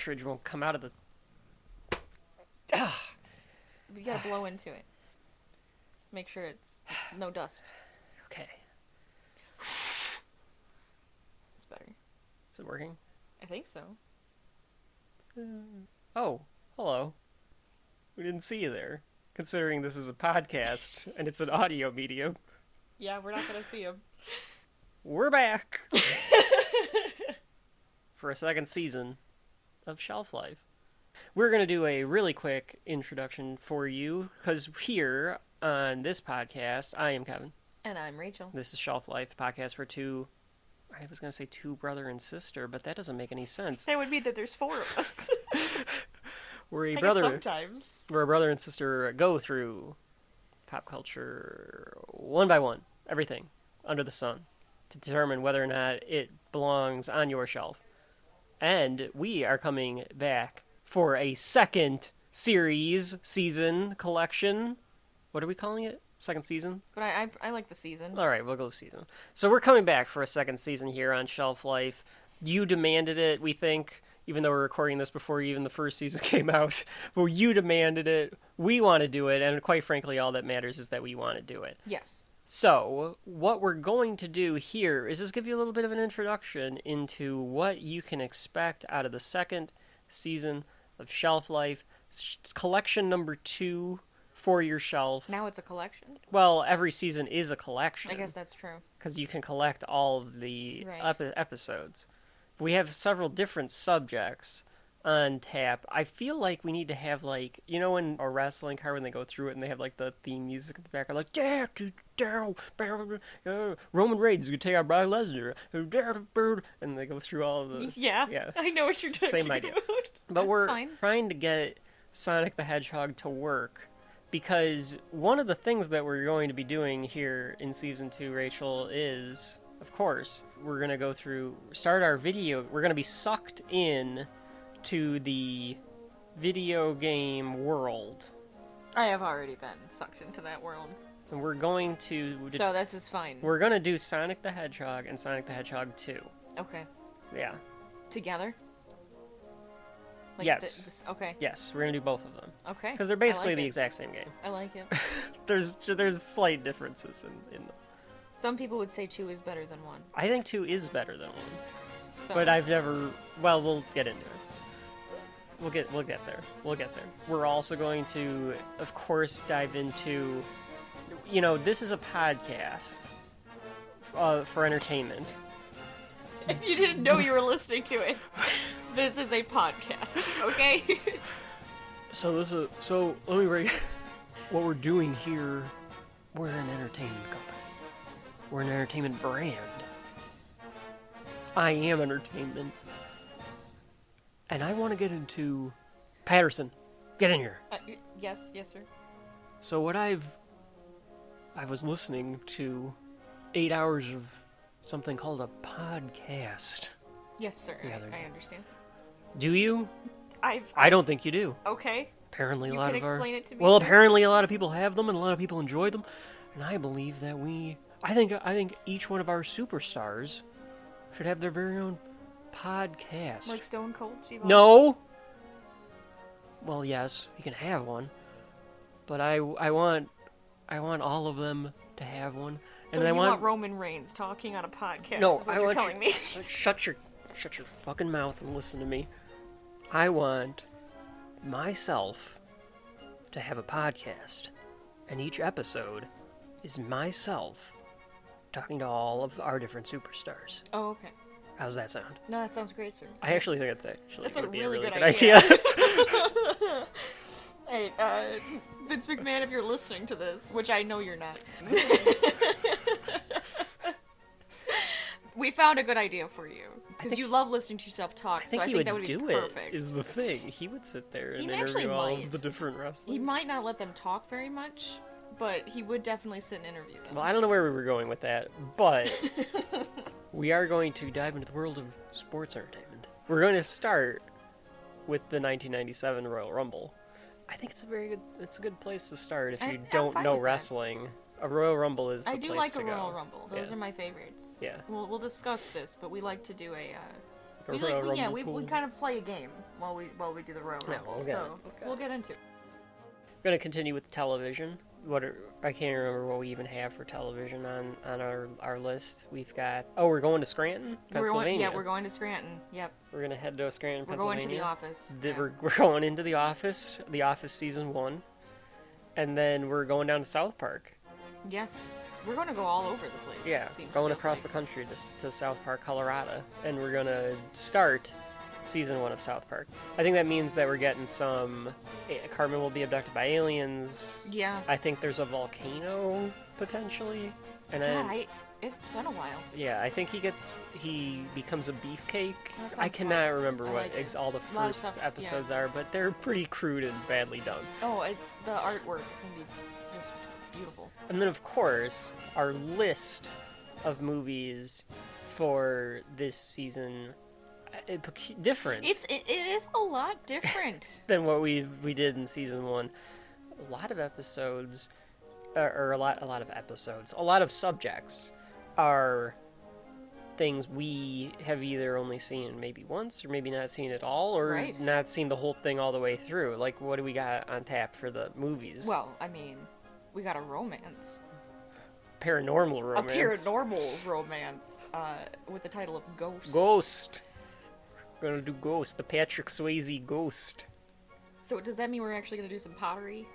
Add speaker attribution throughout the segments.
Speaker 1: cartridge won't come out of the...
Speaker 2: You gotta blow into it. Make sure it's no dust.
Speaker 1: Okay.
Speaker 2: It's better.
Speaker 1: Is it working?
Speaker 2: I think so.
Speaker 1: Oh, hello. We didn't see you there. Considering this is a podcast and it's an audio medium.
Speaker 2: Yeah, we're not gonna see him.
Speaker 1: We're back for a second season of Shelf Life. We're going to do a really quick introduction for you, because here on this podcast, I am Kevin.
Speaker 2: And I'm Rachel.
Speaker 1: This is Shelf Life, the podcast for two brother and sister, but that doesn't make any sense.
Speaker 2: That would mean that there's 4 of us.
Speaker 1: We're a
Speaker 2: I
Speaker 1: brother.
Speaker 2: guess sometimes.
Speaker 1: We're a brother and sister go through pop culture one by one, everything under the sun, to determine whether or not it belongs on your shelf. And we are coming back for a second season, collection. What are we calling it? Second season?
Speaker 2: But I like the season.
Speaker 1: All right, we'll go season. So we're coming back for a second season here on Shelf Life. You demanded it, we think, even though we're recording this before even the first season came out. Well, you demanded it. We want to do it, and quite frankly, all that matters is that we want to do it.
Speaker 2: Yes.
Speaker 1: So, what we're going to do here is just give you a little bit of an introduction into what you can expect out of the second season of Shelf Life. Collection number 2 for your shelf.
Speaker 2: Now it's a collection?
Speaker 1: Well, every season is a collection.
Speaker 2: I guess that's true.
Speaker 1: Because you can collect all of the
Speaker 2: Right.
Speaker 1: episodes. We have several different subjects on tap. I feel like we need to have, like, you know, in a wrestling card when they go through it and they have, like, the theme music in the background, like, Roman Reigns is going to take out Brock Lesnar, and they go through all of the...
Speaker 2: Yeah. I know what you're talking
Speaker 1: Same idea.
Speaker 2: about.
Speaker 1: But
Speaker 2: That's
Speaker 1: we're
Speaker 2: fine.
Speaker 1: trying to get Sonic the Hedgehog to work, because one of the things that we're going to be doing here in Season 2, Rachel, is, of course, we're going to go through, start our video, we're going to be sucked in to the video game world.
Speaker 2: I have already been sucked into that world.
Speaker 1: And we're going to...
Speaker 2: So this is fine.
Speaker 1: We're going to do Sonic the Hedgehog and Sonic the Hedgehog 2.
Speaker 2: Okay.
Speaker 1: Yeah.
Speaker 2: Together? Like
Speaker 1: Yes.
Speaker 2: Okay.
Speaker 1: Yes, we're going to do both of them.
Speaker 2: Okay.
Speaker 1: Because they're basically
Speaker 2: I like
Speaker 1: the
Speaker 2: it.
Speaker 1: exact same game.
Speaker 2: I like it.
Speaker 1: There's slight differences in them.
Speaker 2: Some people would say 2 is better than 1.
Speaker 1: I think 2 is better than 1.
Speaker 2: So.
Speaker 1: But I've never... Well, we'll get into it. We'll get there. We'll get there. We're also going to, of course, dive into... You know, this is a podcast for entertainment.
Speaker 2: If you didn't know you were listening to it, this is a podcast, okay?
Speaker 1: So let me break... What we're doing here, we're an entertainment company. We're an entertainment brand. I am entertainment. And I want to get into... Patterson, get in here.
Speaker 2: Yes, sir.
Speaker 1: So what I was listening to 8 hours of something called a podcast.
Speaker 2: Yes, sir.
Speaker 1: The other
Speaker 2: I
Speaker 1: day.
Speaker 2: understand.
Speaker 1: Do you?
Speaker 2: I
Speaker 1: don't think you do.
Speaker 2: Okay.
Speaker 1: Apparently,
Speaker 2: You
Speaker 1: a lot
Speaker 2: can
Speaker 1: of our...
Speaker 2: explain it to me,
Speaker 1: Well,
Speaker 2: sir?
Speaker 1: apparently a lot of people have them, and a lot of people enjoy them. And I believe that I think each one of our superstars should have their very own podcast.
Speaker 2: Like Stone Cold Steve Austin?
Speaker 1: No. Well, yes, you can have one, but I want all of them to have one.
Speaker 2: So
Speaker 1: And
Speaker 2: you
Speaker 1: I
Speaker 2: want Roman Reigns talking on a podcast?
Speaker 1: No,
Speaker 2: is what
Speaker 1: I
Speaker 2: you're
Speaker 1: want
Speaker 2: telling me.
Speaker 1: Shut your fucking mouth and listen to me. I want myself to have a podcast, and each episode is myself talking to all of our different superstars.
Speaker 2: Oh, okay.
Speaker 1: How's that sound?
Speaker 2: No, that sounds great, sir.
Speaker 1: I actually think
Speaker 2: That's a
Speaker 1: would be
Speaker 2: really
Speaker 1: a really
Speaker 2: good
Speaker 1: good
Speaker 2: idea.
Speaker 1: idea.
Speaker 2: Hey, Vince McMahon, if you're listening to this, which I know you're not, we found a good idea for you because you love listening to yourself talk.
Speaker 1: I think
Speaker 2: so I
Speaker 1: he
Speaker 2: think
Speaker 1: would
Speaker 2: that would be
Speaker 1: do
Speaker 2: perfect.
Speaker 1: it. Is the thing he would sit there and
Speaker 2: He actually
Speaker 1: interview all
Speaker 2: might.
Speaker 1: of the different wrestlers.
Speaker 2: He might not let them talk very much, but he would definitely sit and interview them.
Speaker 1: Well, I don't know where we were going with that, but we are going to dive into the world of sports entertainment. We're going to start with the 1997 Royal Rumble. I think it's a good place to start if you
Speaker 2: I'm
Speaker 1: don't
Speaker 2: fine
Speaker 1: know
Speaker 2: with that.
Speaker 1: wrestling. A Royal Rumble is the
Speaker 2: I
Speaker 1: place
Speaker 2: do like
Speaker 1: to
Speaker 2: a
Speaker 1: go.
Speaker 2: Royal Rumble. Those
Speaker 1: Yeah.
Speaker 2: are my favorites.
Speaker 1: Yeah.
Speaker 2: We'll discuss this, but we like to do a.
Speaker 1: A Royal Rumble
Speaker 2: we
Speaker 1: pool.
Speaker 2: kind of play a game. while we do the Royal
Speaker 1: Yeah,
Speaker 2: Rumble.
Speaker 1: we'll get
Speaker 2: So
Speaker 1: it.
Speaker 2: we'll get into it.
Speaker 1: We're going to continue with television. I can't remember what we even have for television on our list. We've got... Oh, we're going to Scranton, Pennsylvania.
Speaker 2: We're going to Scranton. Yep.
Speaker 1: We're going to head to Scranton,
Speaker 2: We're
Speaker 1: Pennsylvania.
Speaker 2: going to The Office. Yeah.
Speaker 1: We're going into The Office season 1. And then we're going down to South Park.
Speaker 2: Yes. We're going to go all over the place.
Speaker 1: Yeah, going across the country to South Park, Colorado. And we're going to start season 1 of South Park. I think that means that we're getting some... Cartman will be abducted by aliens.
Speaker 2: Yeah.
Speaker 1: I think there's a volcano, potentially. And
Speaker 2: God, it's been a while.
Speaker 1: yeah, I think he becomes a beefcake.
Speaker 2: That sounds
Speaker 1: I cannot remember
Speaker 2: I
Speaker 1: what
Speaker 2: like it.
Speaker 1: all the
Speaker 2: A lot of
Speaker 1: first
Speaker 2: stuff, yeah.
Speaker 1: episodes are, but they're pretty crude and badly done.
Speaker 2: Oh, it's the artwork. It's going to be just beautiful.
Speaker 1: And then, of course, our list of movies for this season different
Speaker 2: It is a lot different.
Speaker 1: than what we did in season 1. A lot of episodes, or a lot of episodes, a lot of subjects are things we have either only seen maybe once or maybe not seen at all, or
Speaker 2: Right.
Speaker 1: not seen the whole thing all the way through. Like, what do we got on tap for the movies?
Speaker 2: Well, I mean, we got a romance.
Speaker 1: Paranormal romance.
Speaker 2: A paranormal romance with the title of Ghost.
Speaker 1: Ghost. We're gonna do Ghost, the Patrick Swayze Ghost.
Speaker 2: So does that mean we're actually going to do some pottery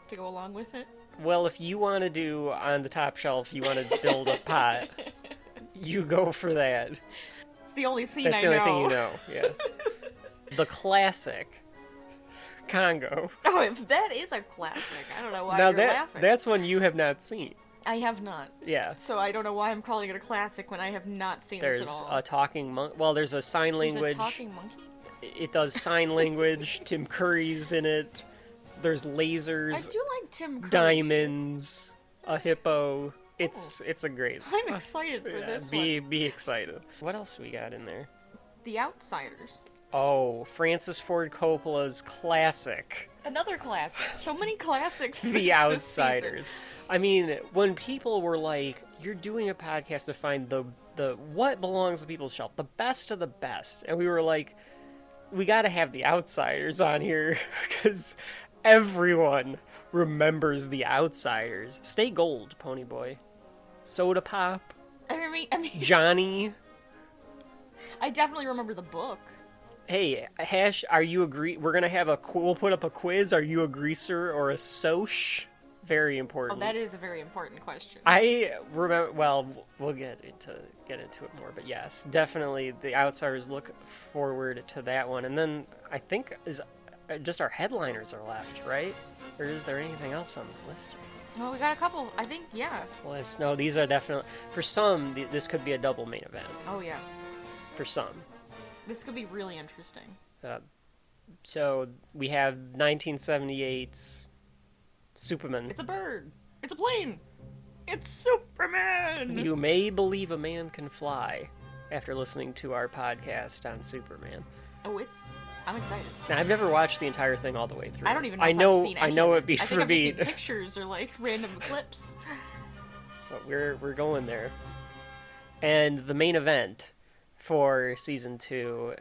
Speaker 2: to go along with it?
Speaker 1: Well, if you want to do on the top shelf, you want to build a pot, you go for that.
Speaker 2: It's the only scene
Speaker 1: That's
Speaker 2: I
Speaker 1: the only
Speaker 2: know.
Speaker 1: thing you know, yeah. The classic Congo.
Speaker 2: Oh, if that is a classic. I don't know why
Speaker 1: Now
Speaker 2: you're laughing.
Speaker 1: that's one you have not seen.
Speaker 2: I have not.
Speaker 1: Yeah.
Speaker 2: So I don't know why I'm calling it a classic when I have not seen
Speaker 1: There's
Speaker 2: this at all.
Speaker 1: a talking monk. Well, there's a sign
Speaker 2: There's
Speaker 1: language.
Speaker 2: a talking monkey?
Speaker 1: It does sign language. Tim Curry's in it. There's
Speaker 2: I
Speaker 1: lasers,
Speaker 2: do like Tim Curry.
Speaker 1: diamonds, a hippo. It's a great.
Speaker 2: I'm excited for
Speaker 1: Yeah,
Speaker 2: this
Speaker 1: be
Speaker 2: one.
Speaker 1: be excited. What else we got in there?
Speaker 2: The Outsiders.
Speaker 1: Oh, Francis Ford Coppola's classic,
Speaker 2: Another classic. So many classics.
Speaker 1: The
Speaker 2: this
Speaker 1: Outsiders.
Speaker 2: season.
Speaker 1: I mean, when people were like, "You're doing a podcast to find the what belongs to people's shelf, the best of the best," and we were like, "We got to have The Outsiders on here because everyone remembers The Outsiders." Stay Gold, Ponyboy, Soda Pop,
Speaker 2: I mean,
Speaker 1: Johnny.
Speaker 2: I definitely remember the book.
Speaker 1: Hey, Hash, are you agree? We're gonna have we'll put up a quiz. Are you a greaser or a soch? Very
Speaker 2: Oh,
Speaker 1: important.
Speaker 2: that is a very important question.
Speaker 1: I remember. Well, we'll get into it more, but yes, definitely The Outsiders. Look forward to that one, and then I think is just our headliners are left, right? Or is there anything else on the list?
Speaker 2: Well, we got a couple. I think, yeah.
Speaker 1: Well, no, these are definitely for some. This could be a double main event
Speaker 2: Oh, yeah.
Speaker 1: for some.
Speaker 2: This could be really interesting.
Speaker 1: So we have 1978's Superman.
Speaker 2: It's a bird. It's a plane. It's Superman.
Speaker 1: You may believe a man can fly after listening to our podcast on Superman.
Speaker 2: Oh, I'm excited.
Speaker 1: Now, I've never watched the entire thing all the way through.
Speaker 2: I don't even know
Speaker 1: I
Speaker 2: if
Speaker 1: know,
Speaker 2: I've seen
Speaker 1: I
Speaker 2: any
Speaker 1: know
Speaker 2: of
Speaker 1: it beat
Speaker 2: I
Speaker 1: for
Speaker 2: think I've just
Speaker 1: beat,
Speaker 2: seen pictures or like random clips.
Speaker 1: but we're going there. And the main event for season 2,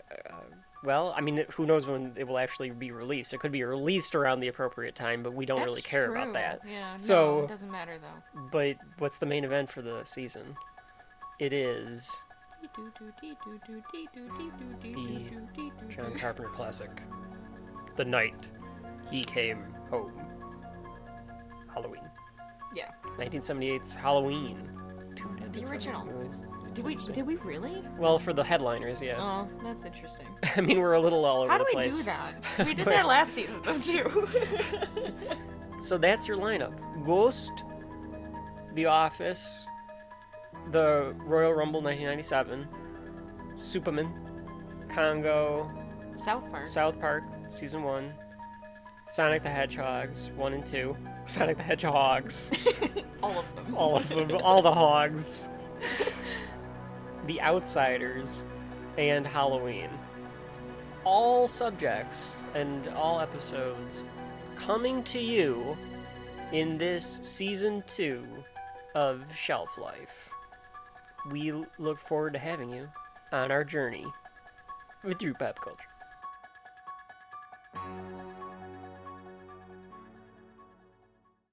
Speaker 1: well, I mean, who knows when it will actually be released? It could be released around the appropriate time, but we don't really
Speaker 2: That's
Speaker 1: care
Speaker 2: true.
Speaker 1: about that.
Speaker 2: Yeah,
Speaker 1: So-
Speaker 2: no, it doesn't matter though.
Speaker 1: But what's the main event for the season? It is John Carpenter classic, The Night He Came Home. Halloween.
Speaker 2: Yeah.
Speaker 1: 1978's Halloween.
Speaker 2: The original. Did we really?
Speaker 1: Well, for the headliners, yeah.
Speaker 2: Oh, that's interesting.
Speaker 1: I mean, we're a little all over
Speaker 2: How
Speaker 1: the
Speaker 2: do we
Speaker 1: place.
Speaker 2: do that? We did that last season though too.
Speaker 1: So that's your lineup: Ghost, The Office, the Royal Rumble 1997, Superman, Congo,
Speaker 2: South Park.
Speaker 1: South Park Season 1, Sonic the Hedgehogs 1 and 2, Sonic the Hedgehogs,
Speaker 2: All of them.
Speaker 1: all of them, all the hogs, The Outsiders, and Halloween. All subjects and all episodes coming to you in this Season 2 of Shelf Life. We look forward to having you on our journey through pop culture. Bye.